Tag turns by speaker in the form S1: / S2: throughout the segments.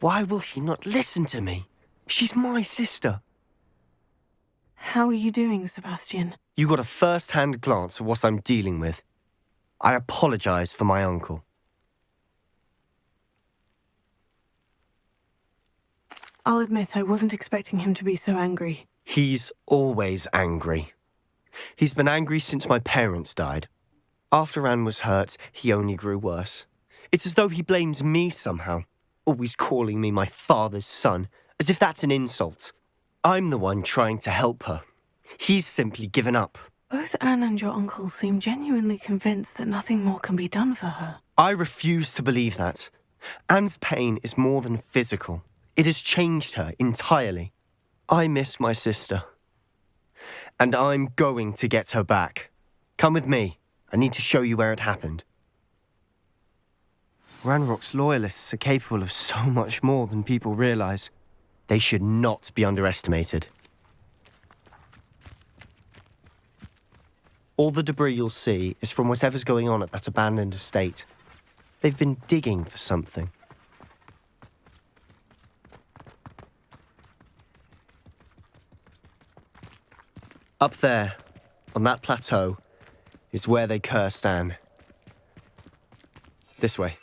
S1: Why will he not listen to me? She's my sister.
S2: How are you doing, Sebastian?
S1: You got a first-hand glance at what I'm dealing with. I apologize for my uncle.
S2: I'll admit I wasn't expecting him to be so angry.
S1: He's always angry. He's been angry since my parents died. After Anne was hurt, he only grew worse. It's as though he blames me somehow, always calling me my father's son, as if that's an insult. I'm the one trying to help her. He's simply given up.
S2: Both Anne and your uncle seem genuinely convinced that nothing more can be done for her.
S1: I refuse to believe that. Anne's pain is more than physical. It has changed her entirely. I miss my sister. And I'm going to get her back. Come with me. I need to show you where it happened. Ranrock's loyalists are capable of so much more than people realize. They should not be underestimated. All the debris you'll see is from whatever's going on at that abandoned estate. They've been digging for something. Up there, on that plateau, is where they cursed Anne. This way.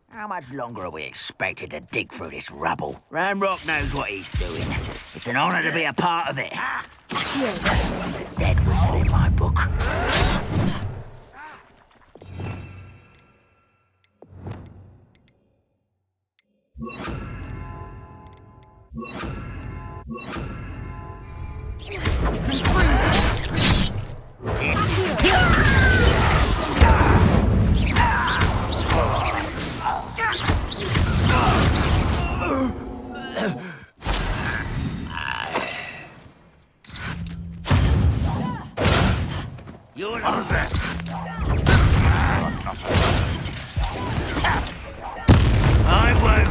S3: How much longer are we expected to dig through this rubble? Ranrock knows what he's doing. It's an honor to be a part of it. He's a dead whistle in my book. You're not best. I won't.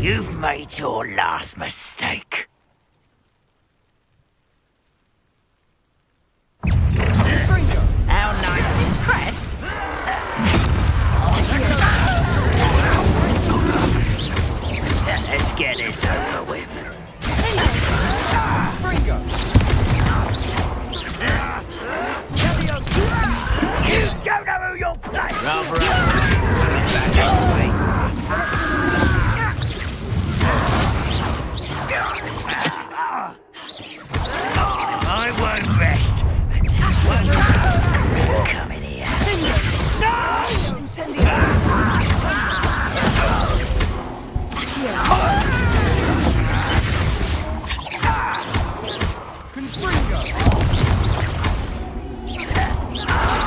S3: You've made your last mistake. How nice and impressed. Let's get this over with. You don't know who you're playing. I won't rest until one come in here.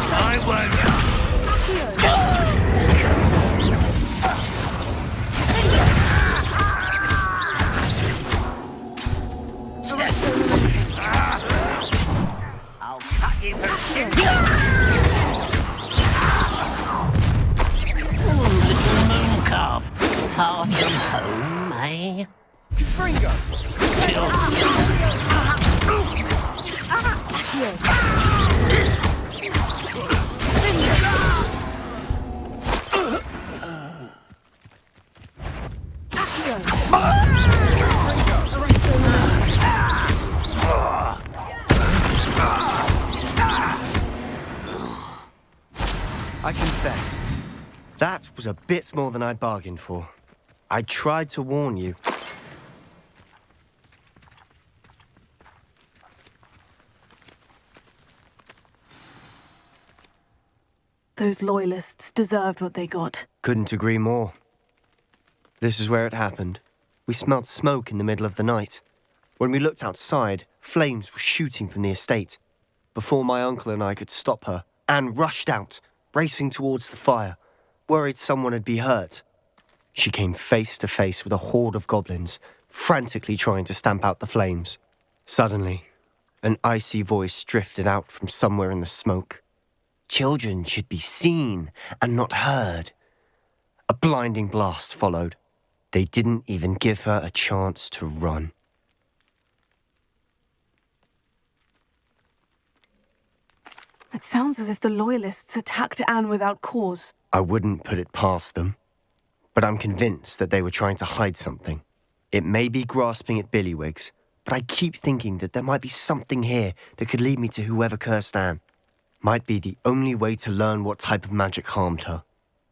S3: I won't. I'll cut you for skin. Little moon calf, far from home, eh?
S4: Fringo!
S1: I confess, that was a bit more than I'd bargained for. I tried to warn you.
S2: Those loyalists deserved what they got.
S1: Couldn't agree more. This is where it happened. We smelled smoke in the middle of the night. When we looked outside, flames were shooting from the estate. Before my uncle and I could stop her, Anne rushed out, racing towards the fire, worried someone had been hurt. She came face to face with a horde of goblins, frantically trying to stamp out the flames. Suddenly, an icy voice drifted out from somewhere in the smoke. Children should be seen and not heard. A blinding blast followed. They didn't even give her a chance to run.
S2: It sounds as if the Loyalists attacked Anne without cause.
S1: I wouldn't put it past them, but I'm convinced that they were trying to hide something. It may be grasping at Billywigs, but I keep thinking that there might be something here that could lead me to whoever cursed Anne. Might be the only way to learn what type of magic harmed her,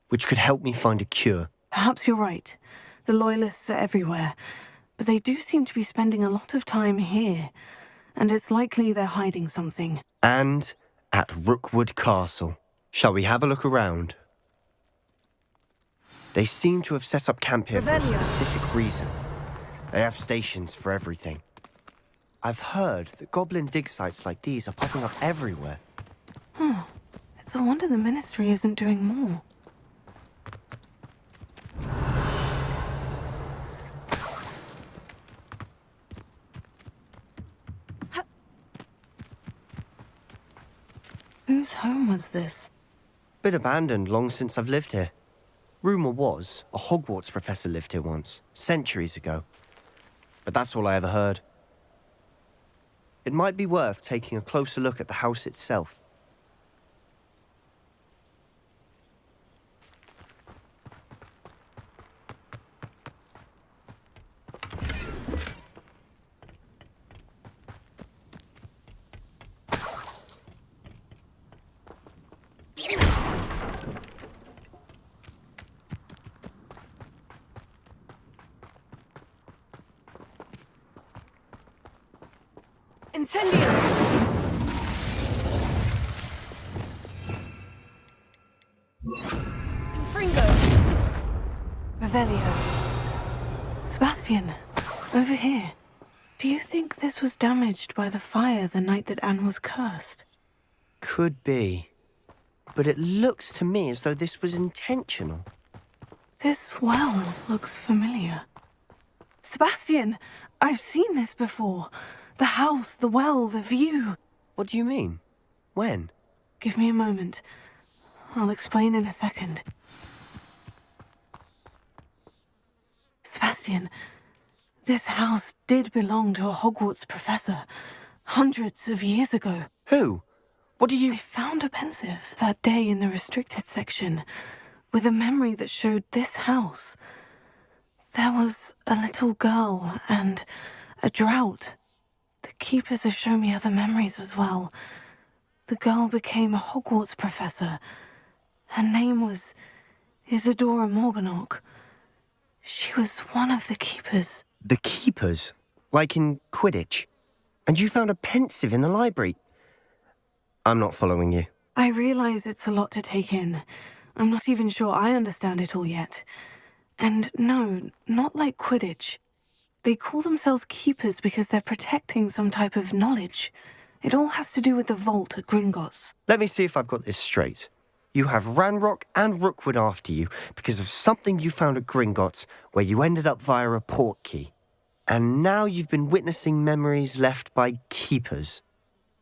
S1: which could help me find a cure.
S2: Perhaps you're right. The Loyalists are everywhere, but they do seem to be spending a lot of time here, and it's likely they're hiding something.
S1: And at Rookwood Castle. Shall we have a look around? They seem to have set up camp here for a specific reason. They have stations for everything. I've heard that goblin dig sites like these are popping up everywhere.
S2: It's a wonder the Ministry isn't doing more. Whose home was this?
S1: Been abandoned long since I've lived here. Rumour was a Hogwarts professor lived here once, centuries ago. But that's all I ever heard. It might be worth taking a closer look at the house itself.
S2: Incendio! Fringo! Revelio. Sebastian, over here. Do you think this was damaged by the fire the night that Anne was cursed?
S1: Could be. But it looks to me as though this was intentional.
S2: This well looks familiar. Sebastian, I've seen this before. The house, the well, the view.
S1: What do you mean? When?
S2: Give me a moment. I'll explain in a second. Sebastian, this house did belong to a Hogwarts professor, hundreds of years ago.
S1: Who? What do you...
S2: I found a pensive that day in the restricted section, with a memory that showed this house. There was a little girl and a drought. The keepers have shown me other memories as well. The girl became a Hogwarts professor. Her name was Isadora Morganach. She was one of the keepers.
S1: The keepers? Like in Quidditch? And you found a pensive in the library? I'm not following you.
S2: I realize it's a lot to take in. I'm not even sure I understand it all yet. And no, not like Quidditch. They call themselves keepers because they're protecting some type of knowledge. It all has to do with the vault at Gringotts.
S1: Let me see if I've got this straight. You have Ranrock and Rookwood after you because of something you found at Gringotts where you ended up via a portkey. And now you've been witnessing memories left by keepers.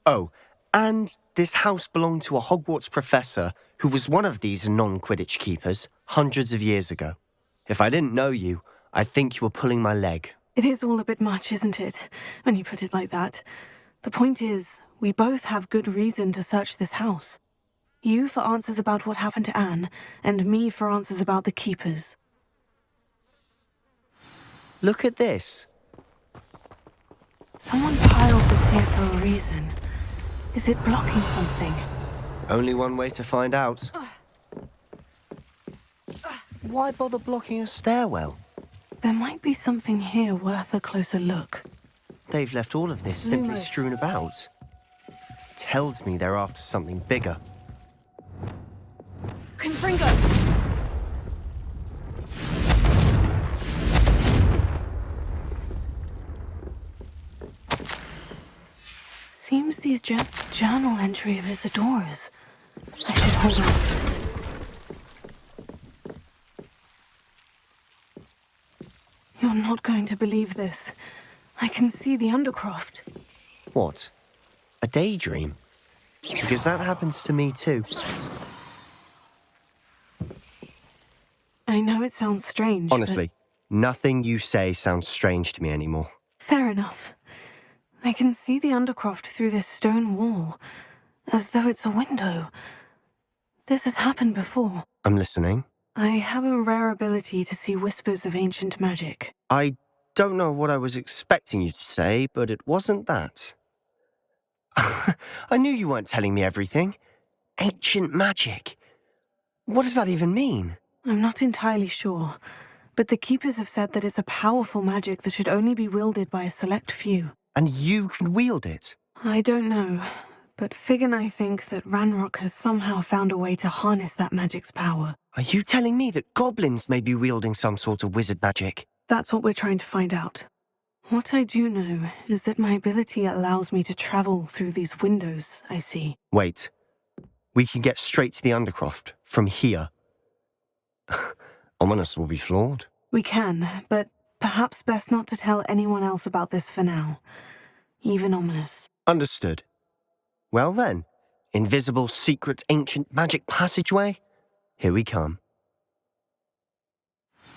S1: Oh, and this house belonged to a Hogwarts professor who was one of these non-Quidditch keepers hundreds of years ago. If I didn't know you, I'd think you were pulling my leg.
S2: It is all a bit much, isn't it, when you put it like that? The point is, we both have good reason to search this house. You for answers about what happened to Anne, and me for answers about the keepers.
S1: Look at this.
S2: Someone piled this here for a reason. Is it blocking something?
S1: Only one way to find out. Why bother blocking a stairwell?
S2: There might be something here worth a closer look.
S1: They've left all of this simply
S2: Lumos.
S1: strewn about. Tells me they're after something bigger.
S2: Confringo! seems these journal entry of Isadora's. I should hold on to this. You're not going to believe this. I can see the Undercroft.
S1: What? A daydream? Because that happens to me too.
S2: I know it sounds strange,
S1: Honestly, nothing you say sounds strange to me anymore.
S2: Fair enough. I can see the Undercroft through this stone wall, as though it's a window. This has happened before.
S1: I'm listening.
S2: I have a rare ability to see whispers of ancient magic.
S1: I don't know what I was expecting you to say, but it wasn't that. I knew you weren't telling me everything. Ancient magic. What does that even mean?
S2: I'm not entirely sure, but the Keepers have said that it's a powerful magic that should only be wielded by a select few.
S1: And you can wield it?
S2: I don't know, but Fig and I think that Ranrock has somehow found a way to harness that magic's power.
S1: Are you telling me that goblins may be wielding some sort of wizard magic?
S2: That's what we're trying to find out. What I do know is that my ability allows me to travel through these windows I see.
S1: Wait. We can get straight to the Undercroft from here. Ominous will be floored.
S2: We can, but perhaps best not to tell anyone else about this for now. Even Ominous.
S1: Understood. Well then, invisible, secret, ancient magic passageway? Here we come.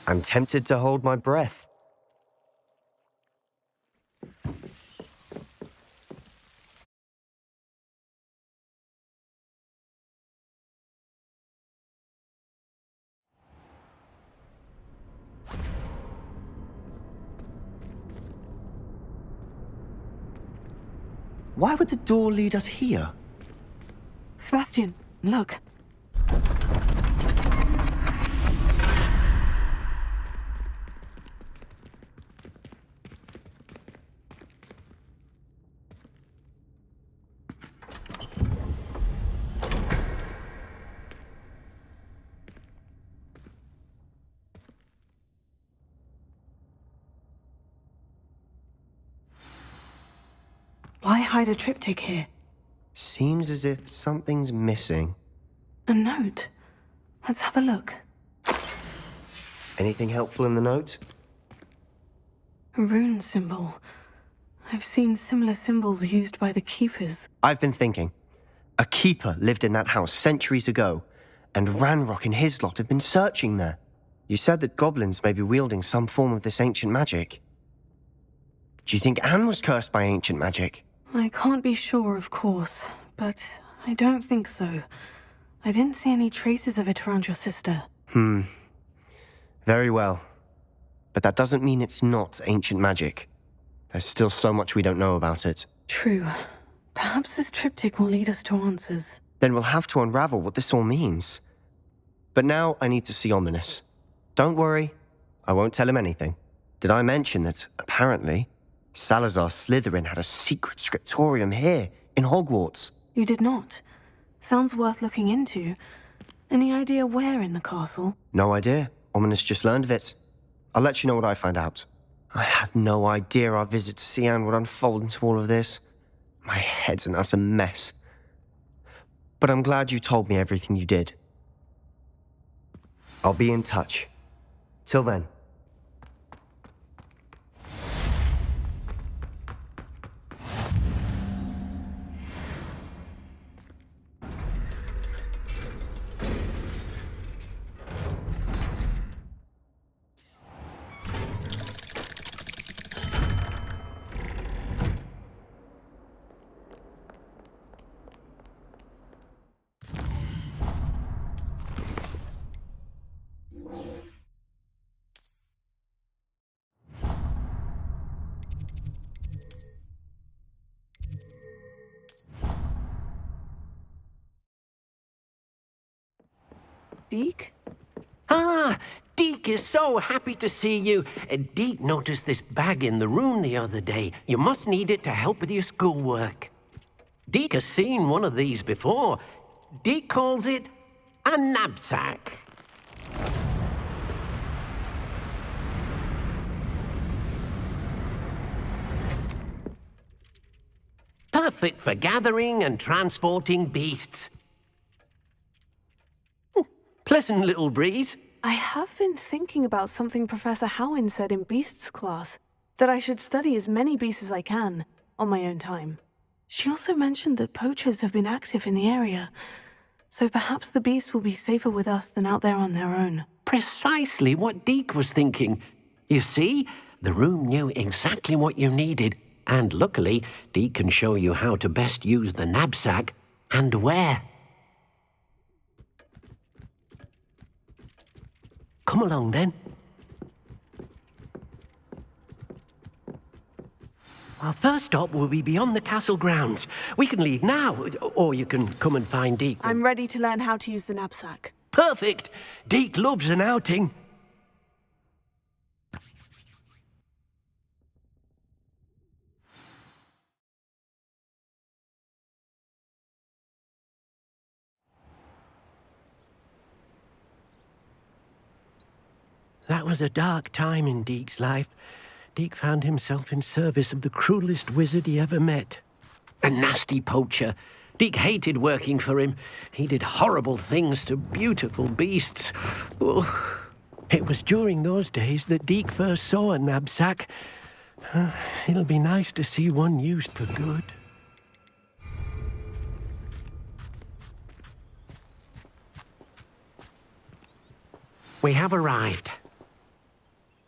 S1: I'm tempted to hold my breath. Why would the door lead us here?
S2: Sebastian, look. Why hide a triptych here?
S1: Seems as if something's missing.
S2: A note. Let's have a look.
S1: Anything helpful in the note?
S2: A rune symbol. I've seen similar symbols used by the Keepers.
S1: I've been thinking. A keeper lived in that house centuries ago, and Ranrock and his lot have been searching there. You said that goblins may be wielding some form of this ancient magic. Do you think Anne was cursed by ancient magic?
S2: I can't be sure, of course, but I don't think so. I didn't see any traces of it around your sister.
S1: Very well. But that doesn't mean it's not ancient magic. There's still so much we don't know about it.
S2: True. Perhaps this triptych will lead us to answers.
S1: Then we'll have to unravel what this all means. But now I need to see Ominous. Don't worry, I won't tell him anything. Did I mention that, apparently, Salazar Slytherin had a secret scriptorium here, in Hogwarts?
S2: You did not. Sounds worth looking into. Any idea where in the castle?
S1: No idea. Ominous just learned of it. I'll let you know what I find out. I had no idea our visit to Cian would unfold into all of this. My head's an utter mess. But I'm glad you told me everything you did. I'll be in touch. Till then.
S2: Deke?
S4: Ah, Deke is so happy to see you. Deke noticed this bag in the room the other day. You must need it to help with your schoolwork. Deke has seen one of these before. Deke calls it a knapsack. Perfect for gathering and transporting beasts. Pleasant little breeze.
S2: I have been thinking about something Professor Howin said in Beasts class, that I should study as many beasts as I can, on my own time. She also mentioned that poachers have been active in the area, so perhaps the beasts will be safer with us than out there on their own.
S4: Precisely what Deke was thinking. You see, the room knew exactly what you needed, and luckily, Deke can show you how to best use the knapsack and where. Come along, then. Our first stop will be beyond the castle grounds. We can leave now, or you can come and find Deke.
S2: I'm ready to learn how to use the knapsack.
S4: Perfect! Deke loves an outing. That was a dark time in Deke's life. Deke found himself in service of the cruelest wizard he ever met. A nasty poacher. Deke hated working for him. He did horrible things to beautiful beasts. Oh. It was during those days that Deke first saw a knapsack. It'll be nice to see one used for good. We have arrived.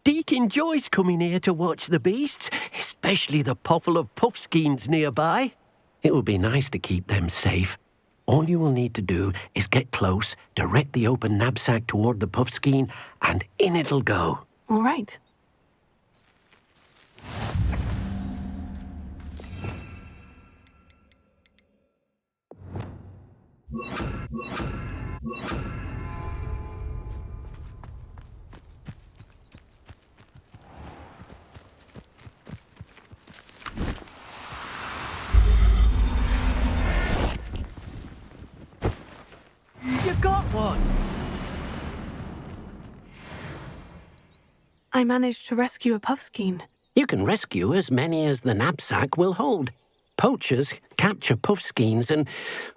S4: Deke enjoys coming here to watch the beasts, especially the potful of puffskeins nearby. It will be nice to keep them safe. All you will need to do is get close, direct the open knapsack toward the puffskein, and in it'll go.
S2: All right.
S4: You got one!
S2: I managed to rescue a puffskein.
S4: You can rescue as many as the knapsack will hold. Poachers capture puffskeins and,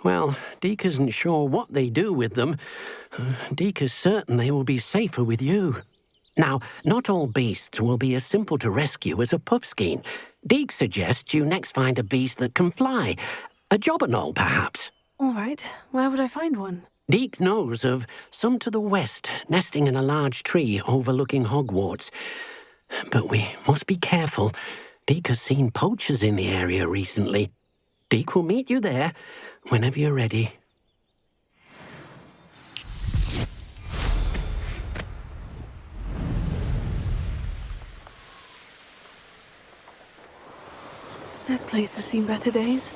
S4: well, Deke isn't sure what they do with them. Deke is certain they will be safer with you. Now, not all beasts will be as simple to rescue as a puffskein. Deke suggests you next find a beast that can fly. A jobberknoll, perhaps.
S2: All right. Where would I find one?
S4: Deke knows of some to the west, nesting in a large tree overlooking Hogwarts. But we must be careful. Deke has seen poachers in the area recently. Deke will meet you there whenever you're ready.
S2: This place has seen better days.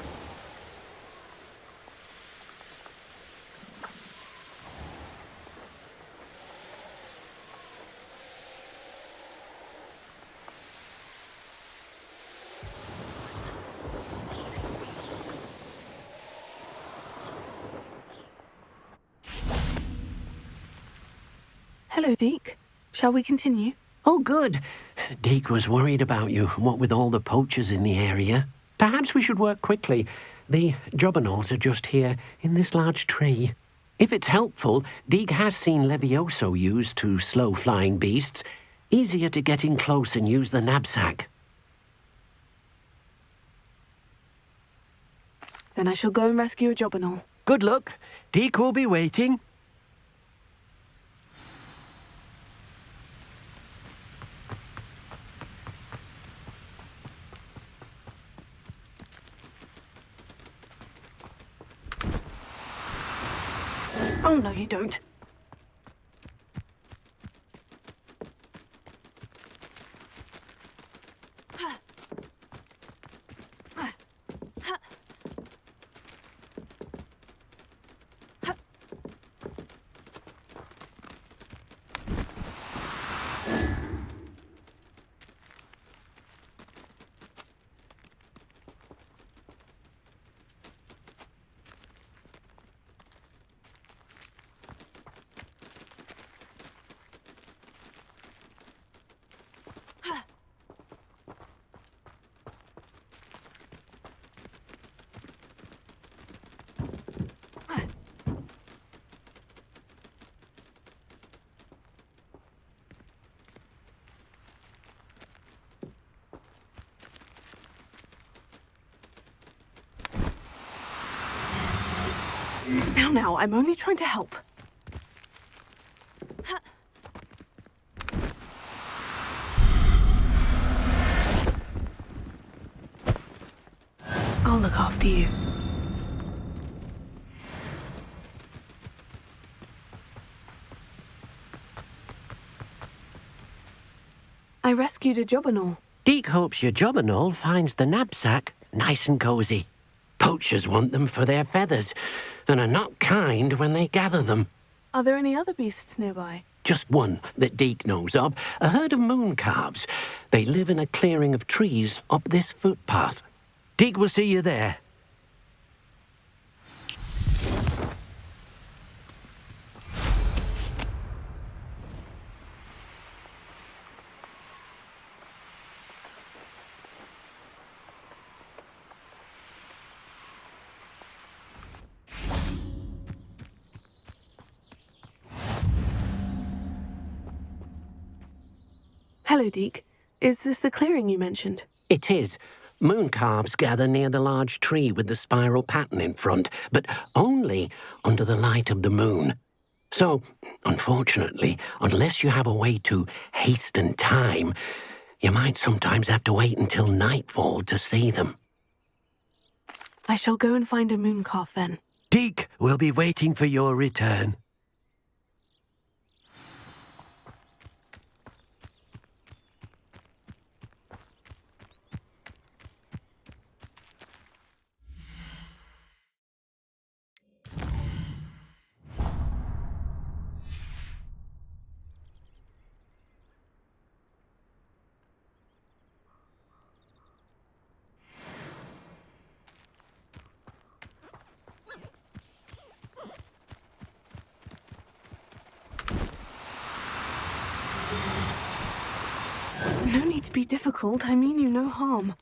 S2: Hello, Deke. Shall we continue?
S4: Oh, good. Deke was worried about you, what with all the poachers in the area. Perhaps we should work quickly. The jobberknolls are just here, in this large tree. If it's helpful, Deke has seen Levioso used to slow flying beasts. Easier to get in close and use the knapsack.
S2: Then I shall go and rescue a jobberknoll.
S4: Good luck. Deke will be waiting.
S2: Oh, no, you don't. Now, I'm only trying to help. I'll look after you. I rescued a jobberknoll.
S4: Deke hopes your jobberknoll finds the knapsack nice and cozy. Poachers want them for their feathers, and are not kind when they gather them.
S2: Are there any other beasts nearby?
S4: Just one that Deke knows of, a herd of moon calves. They live in a clearing of trees up this footpath. Deke will see you there.
S2: Hello, Deke. Is this the clearing you mentioned?
S4: It is. Moon calves gather near the large tree with the spiral pattern in front, but only under the light of the moon. So, unfortunately, unless you have a way to hasten time, you might sometimes have to wait until nightfall to see them.
S2: I shall go and find a mooncalf then.
S4: Deke will be waiting for your return.
S2: No need to be difficult. I mean you no harm.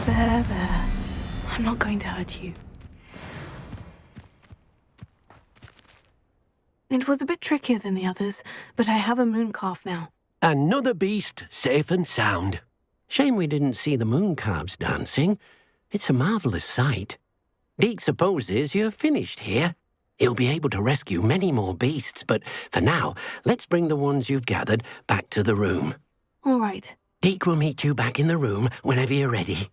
S2: There. I'm not going to hurt you. It was a bit trickier than the others, but I have a mooncalf now.
S4: Another beast, safe and sound. Shame we didn't see the moon calves dancing. It's a marvellous sight. Deke supposes you're finished here. He'll be able to rescue many more beasts, but for now, let's bring the ones you've gathered back to the room.
S2: All right.
S4: Deke will meet you back in the room whenever you're ready.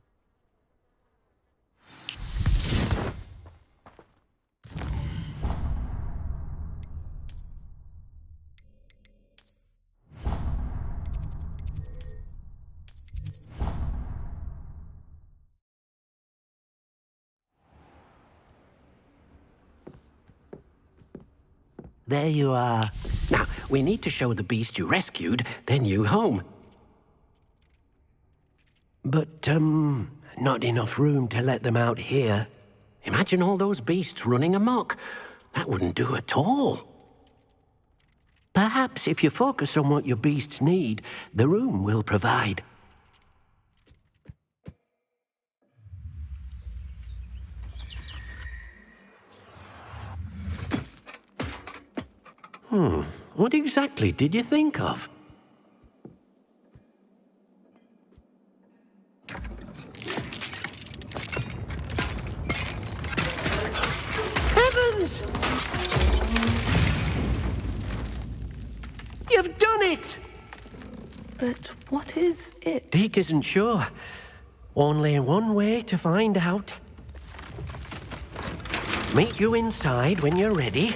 S4: There you are. Now, we need to show the beast you rescued their new home. But, not enough room to let them out here. Imagine all those beasts running amok. That wouldn't do at all. Perhaps if you focus on what your beasts need, the room will provide. What exactly did you think of? Heavens! You've done it!
S2: But what is it?
S4: Deke isn't sure. Only one way to find out. Meet you inside when you're ready.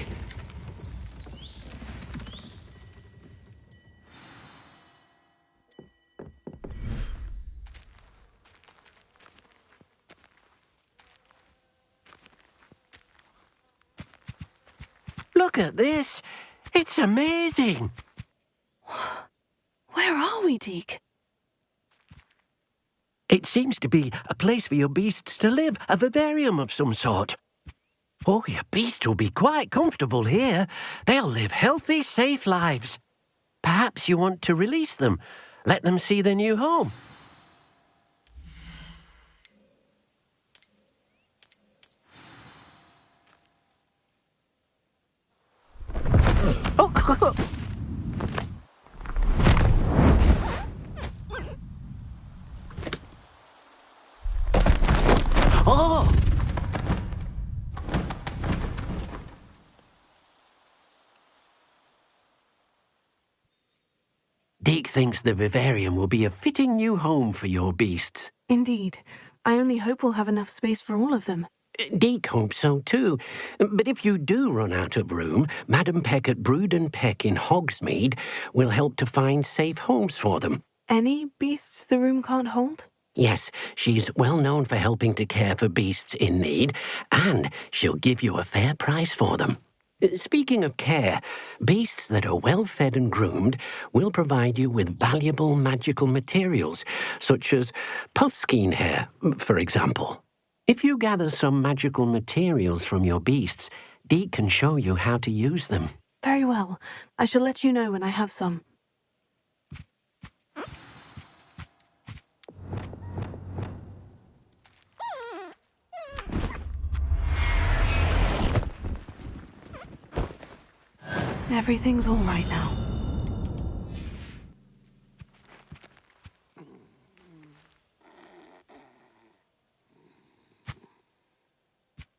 S4: Look at this. It's amazing.
S2: Where are we, Deke?
S4: It seems to be a place for your beasts to live, a vivarium of some sort. Oh, your beasts will be quite comfortable here. They'll live healthy, safe lives. Perhaps you want to release them, Let them see their new home. Oh! Deke thinks the vivarium will be a fitting new home for your beasts.
S2: Indeed. I only hope we'll have enough space for all of them.
S4: Deke hopes so too. But if you do run out of room, Madam Peck at Brood and Peck in Hogsmeade will help to find safe homes for them.
S2: Any beasts the room can't hold?
S4: Yes, she's well known for helping to care for beasts in need, and she'll give you a fair price for them. Speaking of care, beasts that are well fed and groomed will provide you with valuable magical materials, such as puffskein hair, for example. If you gather some magical materials from your beasts, Deke can show you how to use them.
S2: Very well. I shall let you know when I have some. Everything's all right now.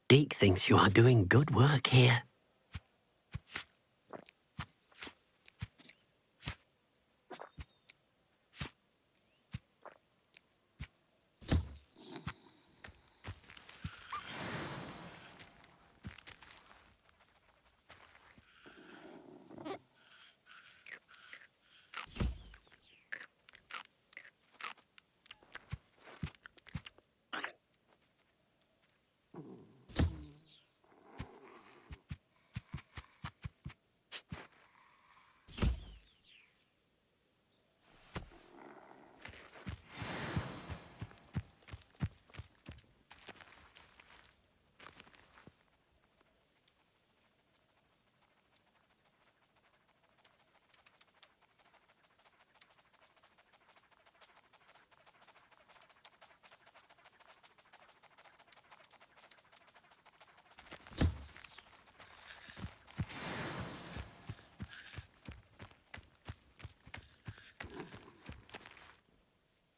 S4: Deke thinks you are doing good work here.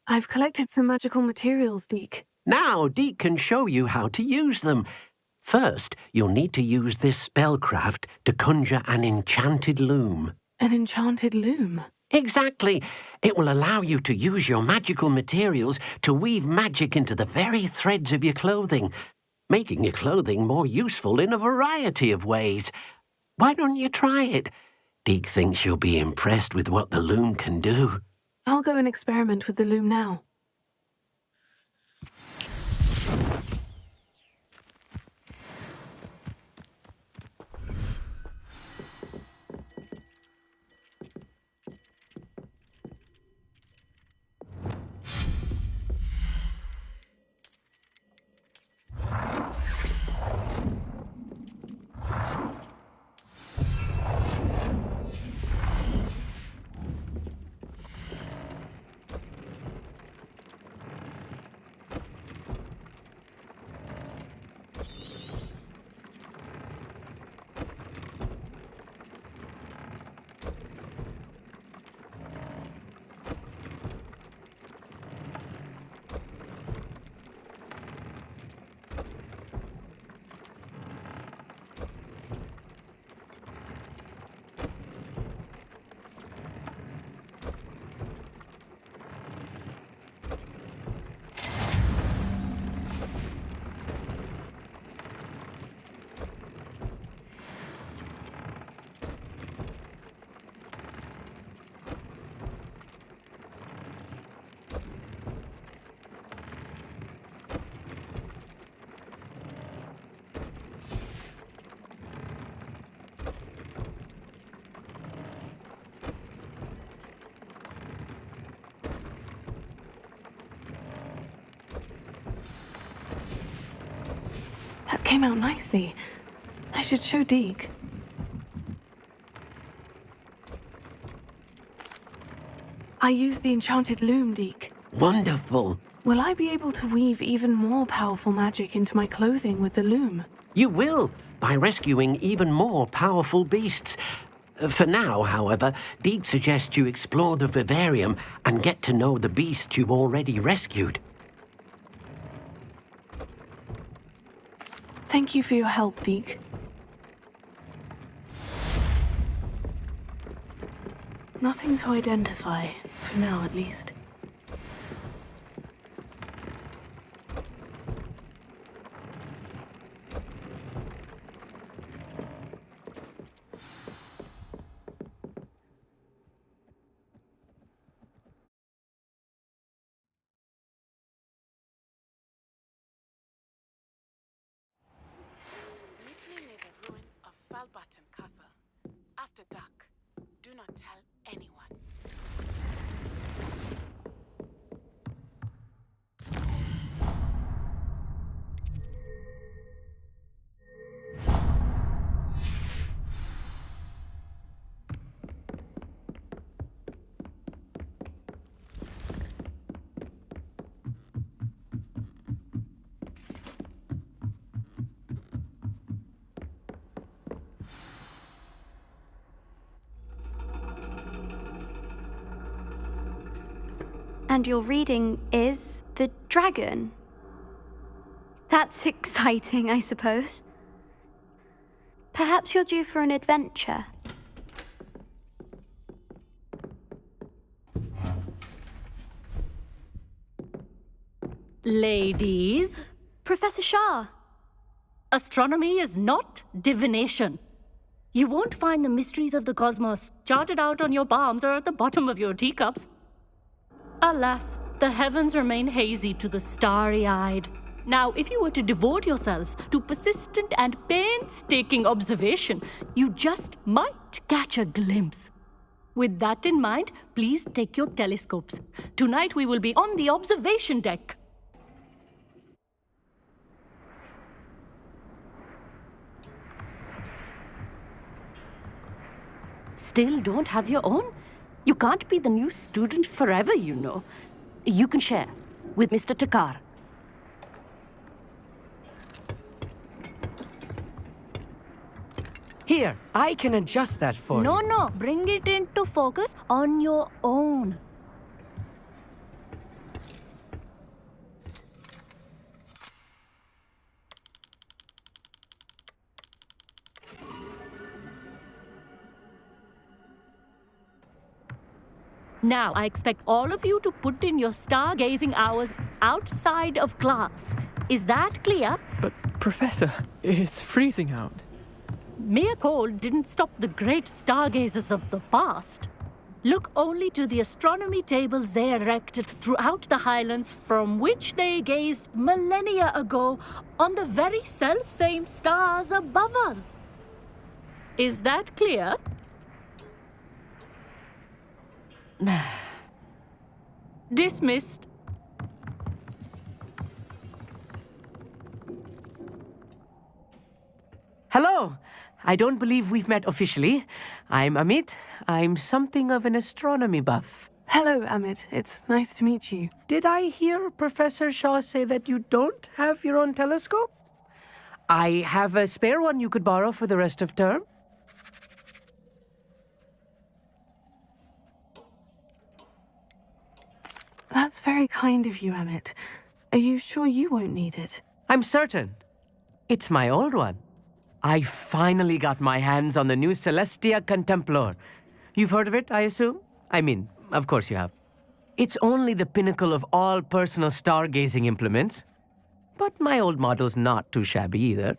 S2: I've collected some magical materials, Deke.
S4: Now Deke can show you how to use them. First, you'll need to use this spellcraft to conjure an enchanted loom.
S2: An enchanted loom?
S4: Exactly. It will allow you to use your magical materials to weave magic into the very threads of your clothing, making your clothing more useful in a variety of ways. Why don't you try it? Deke thinks you'll be impressed with what the loom can do.
S2: I'll go and experiment with the loom now. That came out nicely. I should show Deke. I used the enchanted loom, Deke.
S4: Wonderful.
S2: Will I be able to weave even more powerful magic into my clothing with the loom?
S4: You will, by rescuing even more powerful beasts. For now, however, Deke suggests you explore the vivarium and get to know the beast you've already rescued.
S2: Thank you for your help, Deke. Nothing to identify, for now at least. Meeting near the ruins of Falbaton Castle. After dark. Do not tell anyone.
S5: And your reading is The Dragon. That's exciting, I suppose. Perhaps you're due for an adventure.
S6: Ladies,
S5: Professor Shah.
S6: astronomy is not divination. You won't find the mysteries of the cosmos charted out on your palms or at the bottom of your teacups. Alas, the heavens remain hazy to the starry-eyed. Now, if you were to devote yourselves to persistent and painstaking observation, you just might catch a glimpse. With that in mind, please take your telescopes. Tonight we will be on the observation deck. Still don't have your own? You can't be the new student forever, you know. You can share with Mr. Takar.
S7: Here, I can adjust that for you.
S6: No, bring it into focus on your own. Now, I expect all of you to put in your stargazing hours outside of class. Is that clear?
S7: But, Professor, it's freezing out.
S6: Mere cold didn't stop the great stargazers of the past. Look only to the astronomy tables they erected throughout the highlands from which they gazed millennia ago on the very self-same stars above us. Is that clear? Dismissed.
S7: Hello! I don't believe we've met officially. I'm Amit. I'm something of an astronomy buff.
S2: Hello, Amit. It's nice to meet you.
S7: Did I hear Professor Shaw say that you don't have your own telescope? I have a spare one you could borrow for the rest of term.
S2: That's very kind of you, Amit. Are you sure you won't need it?
S7: I'm certain. It's my old one. I finally got my hands on the new Celestia Contemplar. You've heard of it, I assume? I mean, of course you have. It's only the pinnacle of all personal stargazing implements. But my old model's not too shabby either.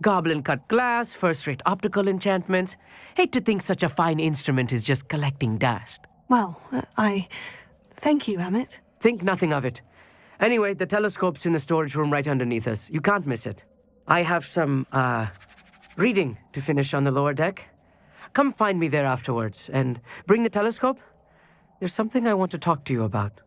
S7: Goblin-cut glass, first-rate optical enchantments. Hate to think such a fine instrument is just collecting dust.
S2: Well, thank you, Amit.
S7: Think nothing of it. Anyway, the telescope's in the storage room right underneath us. You can't miss it. I have some, reading to finish on the lower deck. Come find me there afterwards, and bring the telescope. There's something I want to talk to you about.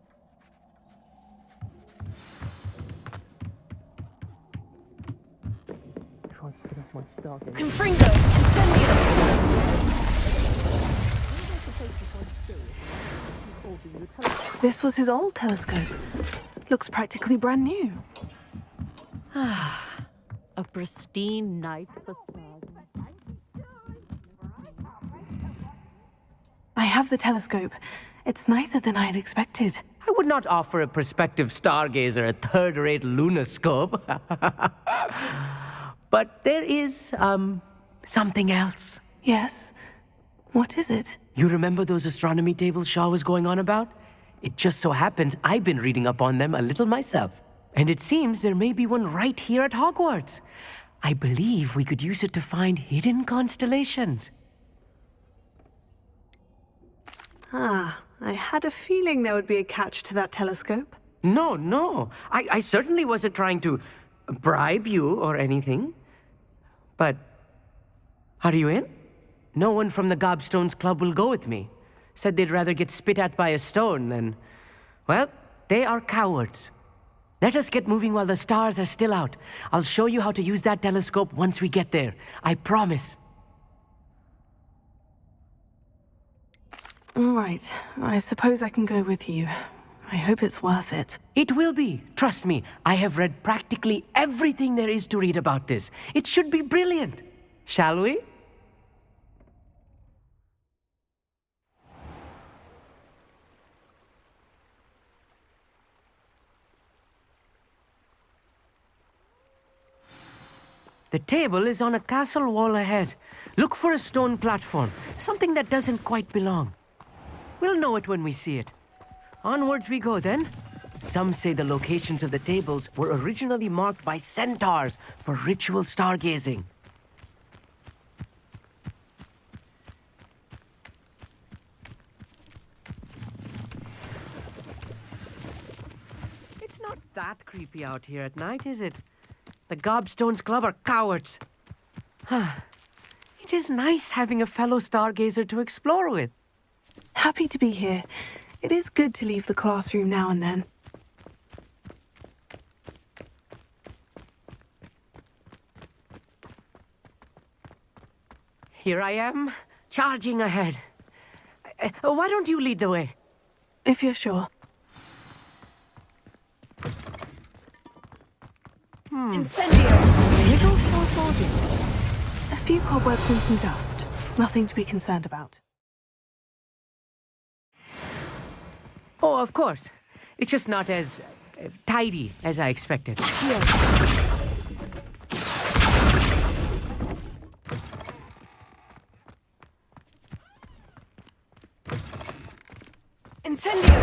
S2: Confringo, incendio! this was his old telescope. Looks practically brand new.
S6: A pristine night for stars.
S2: I have the telescope. It's nicer than I had expected.
S7: I would not offer a prospective stargazer a third-rate lunoscope. But there is, something else.
S2: Yes? What is it?
S7: You remember those astronomy tables Shaw was going on about? It just so happens I've been reading up on them a little myself. And it seems there may be one right here at Hogwarts. I believe we could use it to find hidden constellations.
S2: I had a feeling there would be a catch to that telescope.
S7: No. I certainly wasn't trying to bribe you or anything. But, are you in? No one from the Gobstones Club will go with me. Said they'd rather get spit at by a stone than... Well, they are cowards. Let us get moving while the stars are still out. I'll show you how to use that telescope once we get there. I promise.
S2: All right. I suppose I can go with you. I hope it's worth it.
S7: It will be. Trust me, I have read practically everything there is to read about this. It should be brilliant. Shall we? The table is on a castle wall ahead. Look for a stone platform, something that doesn't quite belong. We'll know it when we see it. Onwards we go then. Some say the locations of the tables were originally marked by centaurs for ritual stargazing. It's not that creepy out here at night, is it? The Gobstones Club are cowards. It is nice having a fellow stargazer to explore with.
S2: Happy to be here. It is good to leave the classroom now and then.
S7: Here I am, charging ahead. Why don't you lead the way?
S2: If you're sure. Incendio!
S7: Little foreboding.
S2: A few cobwebs and some dust. Nothing to be concerned about.
S7: Oh, of course. It's just not as tidy as I expected.
S2: Incendio!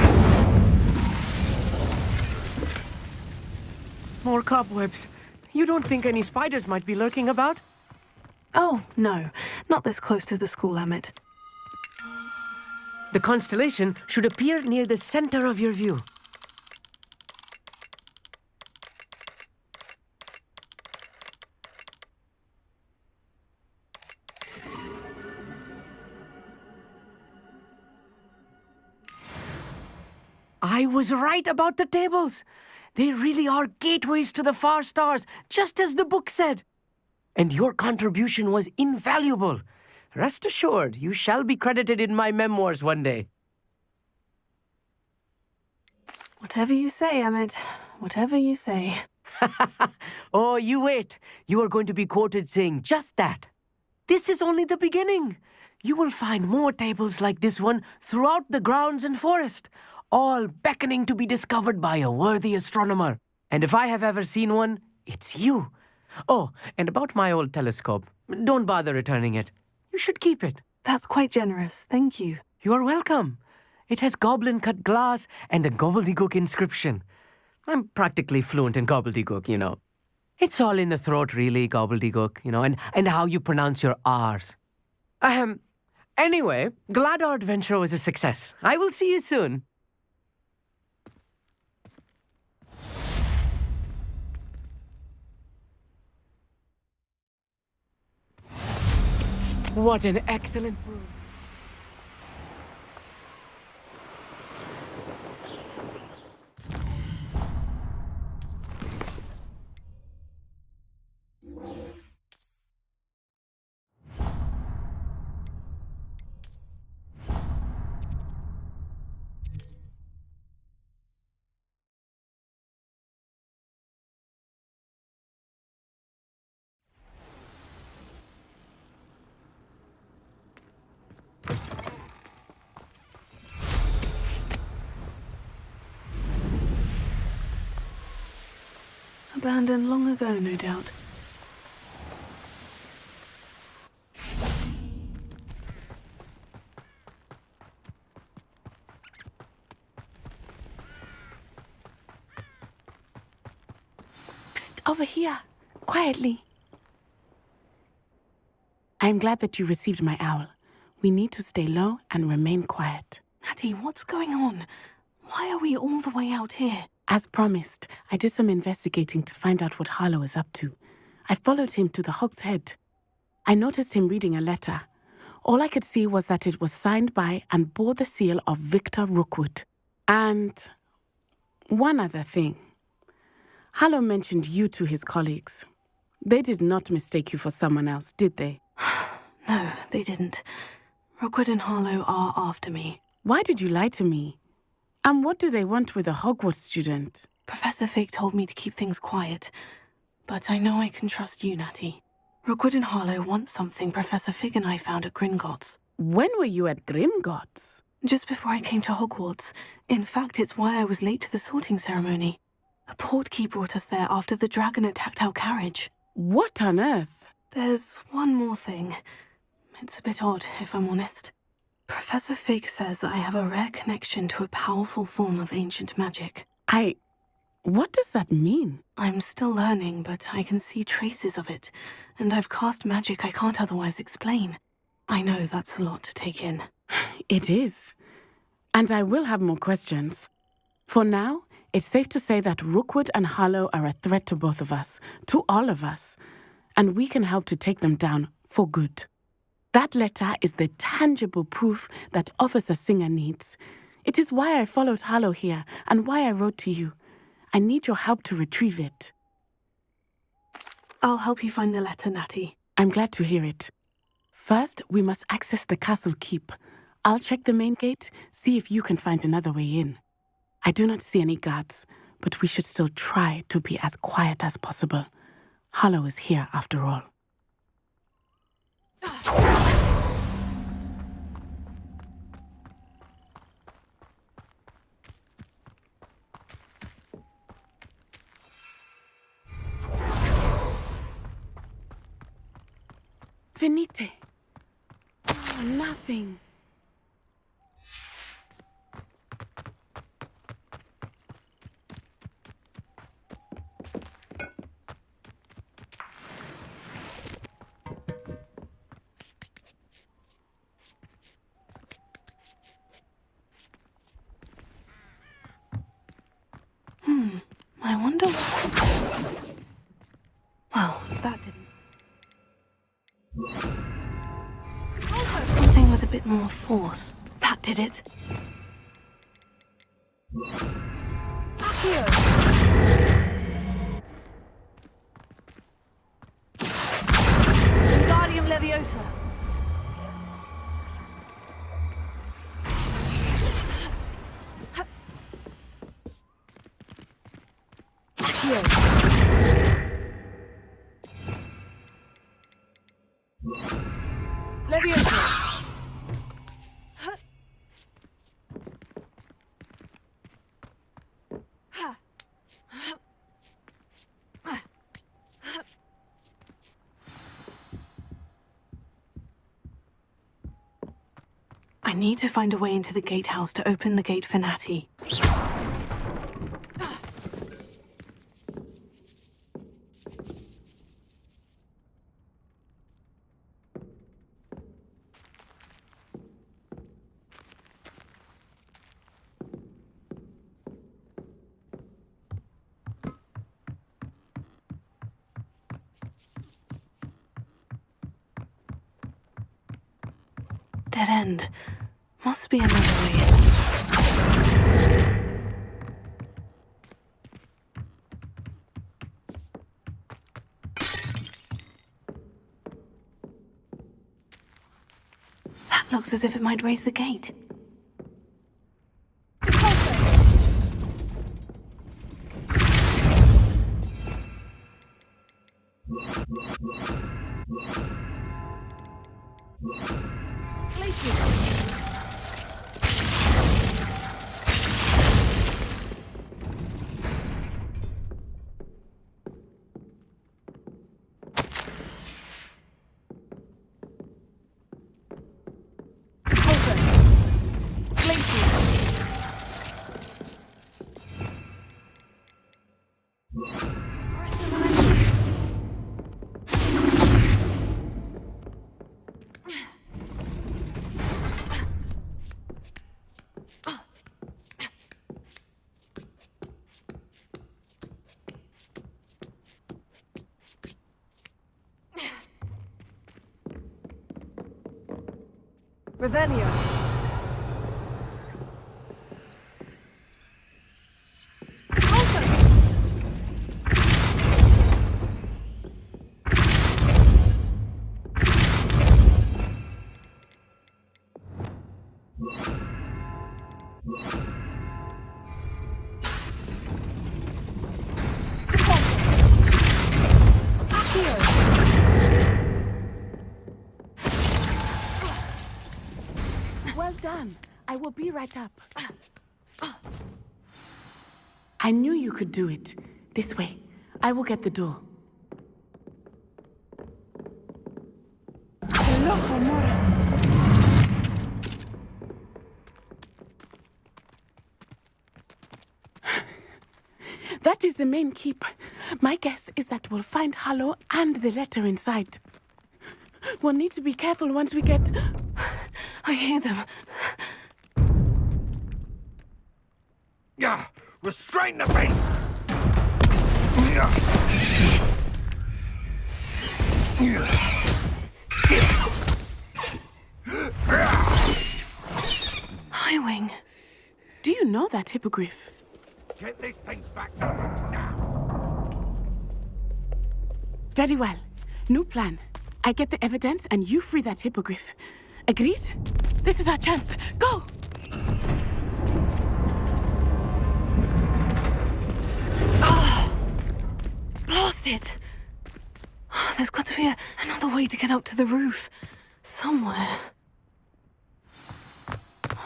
S7: More cobwebs. You don't think any spiders might be lurking about?
S2: Oh, no. Not this close to the school, Amit.
S7: The constellation should appear near the center of your view. I was right about the tables. They really are gateways to the far stars, just as the book said. And your contribution was invaluable. Rest assured, you shall be credited in my memoirs one day.
S2: Whatever you say, Amit. Whatever you say.
S7: Oh, you wait. You are going to be quoted saying just that. This is only the beginning. You will find more tables like this one throughout the grounds and forest, all beckoning to be discovered by a worthy astronomer. And if I have ever seen one, it's you. Oh, and about my old telescope, don't bother returning it. You should keep it.
S2: That's quite generous. Thank you.
S7: You are welcome. It has goblin-cut glass and a gobbledygook inscription. I'm practically fluent in gobbledygook, you know. It's all in the throat, really, gobbledygook, you know, and how you pronounce your R's. Anyway, glad our adventure was a success. I will see you soon. What an excellent move.
S2: Abandoned long ago, no doubt. Psst, over here. Quietly. I'm glad that you received my owl. We need to stay low and remain quiet. Natty, what's going on? Why are we all the way out here? As promised, I did some investigating to find out what Harlow is up to. I followed him to the Hog's Head. I noticed him reading a letter. All I could see was that it was signed by and bore the seal of Victor Rookwood. And one other thing. Harlow mentioned you to his colleagues. They did not mistake you for someone else, did they? No, they didn't. Rookwood and Harlow are after me. Why did you lie to me? And what do they want with a Hogwarts student? Professor Fig told me to keep things quiet, but I know I can trust you, Natty. Rookwood and Harlow want something Professor Fig and I found at Gringotts. When were you at Gringotts? Just before I came to Hogwarts. In fact, it's why I was late to the sorting ceremony. The portkey brought us there after the dragon attacked our carriage. What on earth? There's one more thing. It's a bit odd, if I'm honest. Professor Fig says I have a rare connection to a powerful form of ancient magic. What does that mean? I'm still learning, but I can see traces of it, and I've cast magic I can't otherwise explain. I know that's a lot to take in. It is. And I will have more questions. For now, it's safe to say that Rookwood and Harlow are a threat to both of us, to all of us, and we can help to take them down for good. That letter is the tangible proof that Officer Singer needs. It is why I followed Harlow here and why I wrote to you. I need your help to retrieve it. I'll help you find the letter, Natty. I'm glad to hear it. First, we must access the castle keep. I'll check the main gate, see if you can find another way in. I do not see any guards, but we should still try to be as quiet as possible. Harlow is here after all. Venite. Oh, nothing. I wonder what that was. Well, that didn't. Something with a bit more force. That did it. Here. Wingardium Leviosa. Here. Leviosa. I need to find a way into the gatehouse to open the gate for Natty. Dead end. Must be another way in. That looks as if it might raise the gate. Revelio.
S8: Well done. I will be right up. I knew you could do it. This way. I will get the door. Loco, Mora. That is the main keep. My guess is that we'll find Hollow and the letter inside. We'll need to be careful once we get...
S2: I hear them.
S9: Yeah, restrain the beast!
S2: Highwing.
S8: Do you know that hippogriff?
S9: Get this thing back to the roof now!
S8: Very well. New plan. I get the evidence and you free that hippogriff. Agreed? This is our chance. Go!
S2: Blast it! There's got to be another way to get up to the roof. Somewhere.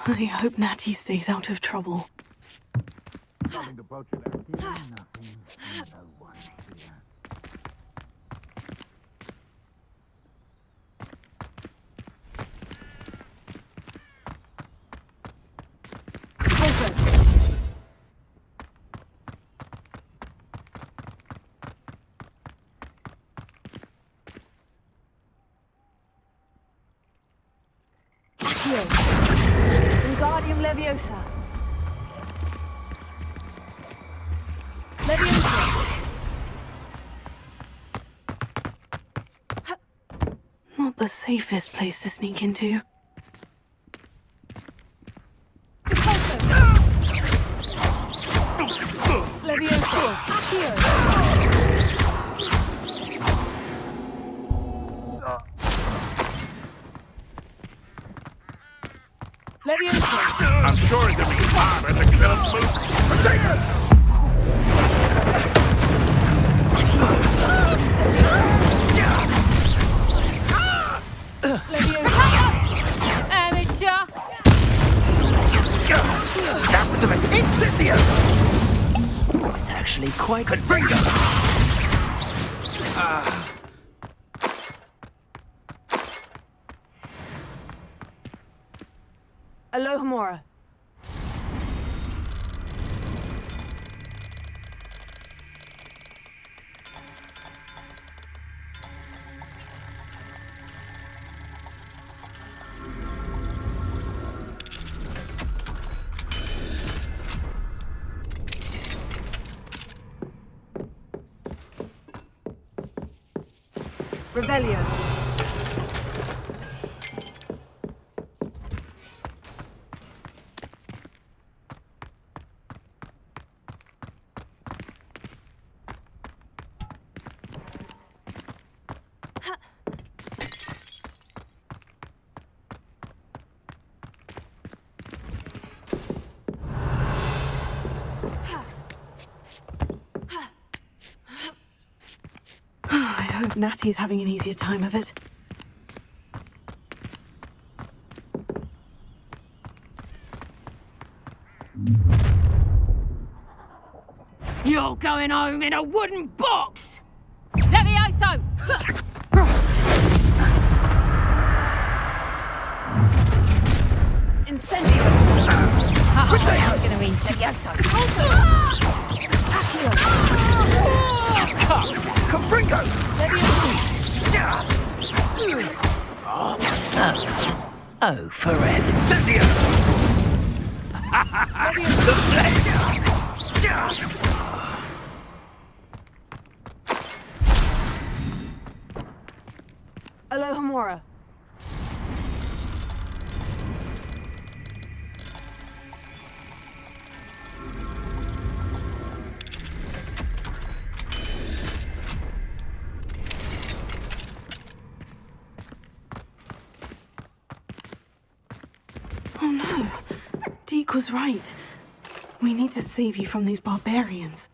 S2: I hope Natty stays out of trouble.
S9: Nothing to broach it out. Nothing. No one here.
S2: Wingardium Leviosa. Leviosa. Not the safest place to sneak into. Leviosa. Accio. Leviosa.
S9: I'm sure it'll be harder to kill a moose. Potato!
S6: Amateur!
S9: That was a mistake! Incendio!
S3: It's actually quite...
S9: Confringo!
S2: Alohomora. Revelio. I hope Natty's having an easier time of it.
S6: You're going home in a wooden box! Levioso!
S2: Incendio!
S6: I'm gonna mean Levioso.
S9: Confringo!
S3: Oh, forever.
S9: Incendio!
S2: Alohomora. Deek was right. We need to save you from these barbarians.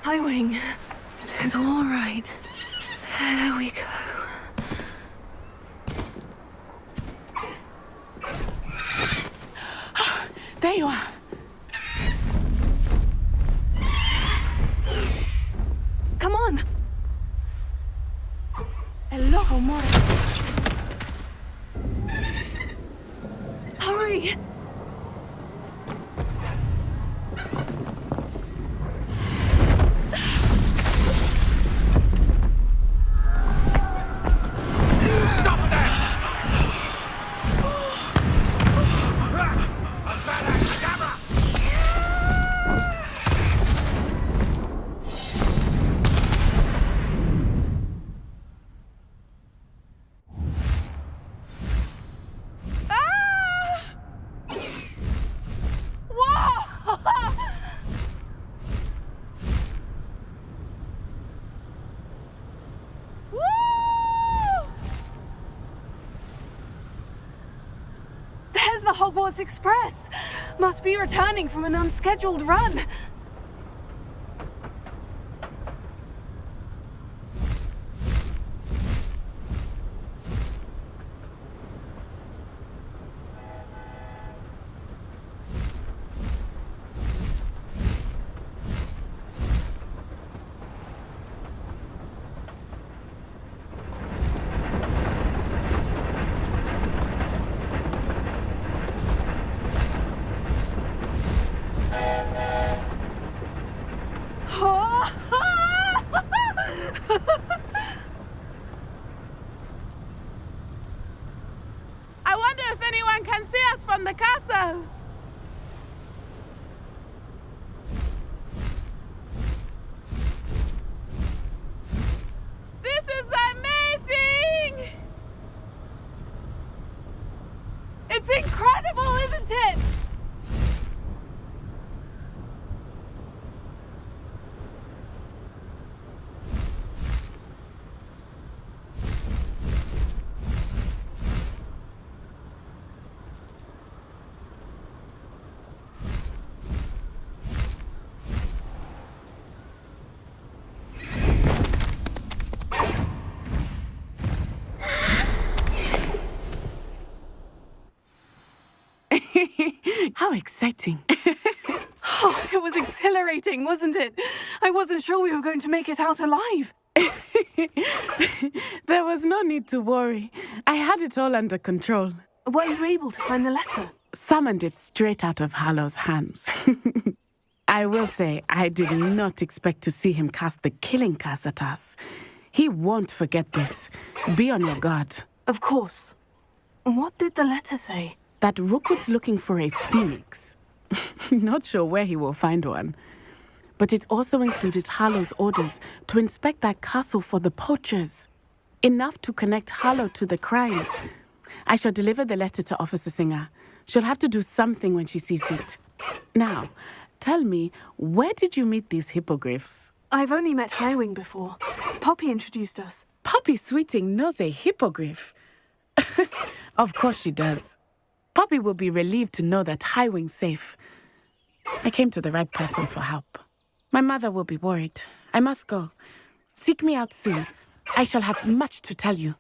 S2: Hi, Wing. It's all right. There we go.
S8: There you are.
S2: Come on!
S8: Hello, amore.
S2: Hurry! There's the Hogwarts Express! Must be returning from an unscheduled run.
S8: I wonder if anyone can see us from the castle. This is amazing!
S2: It's incredible, isn't it?
S8: How exciting.
S2: Oh, it was exhilarating, wasn't it? I wasn't sure we were going to make it out alive.
S8: There was no need to worry. I had it all under control.
S2: Were you able to find the letter?
S8: Summoned it straight out of Hallow's hands. I will say, I did not expect to see him cast the killing curse at us. He won't forget this. Be on your guard.
S2: Of course. What did the letter say?
S8: That Rookwood's looking for a phoenix. Not sure where he will find one. But it also included Harlow's orders to inspect that castle for the poachers. Enough to connect Harlow to the crimes. I shall deliver the letter to Officer Singer. She'll have to do something when she sees it. Now, tell me, where did you meet these hippogriffs?
S2: I've only met Highwing before. Poppy introduced us.
S8: Poppy Sweeting knows a hippogriff. Of course she does. Poppy will be relieved to know that Highwing's safe. I came to the right person for help. My mother will be worried. I must go. Seek me out soon. I shall have much to tell you.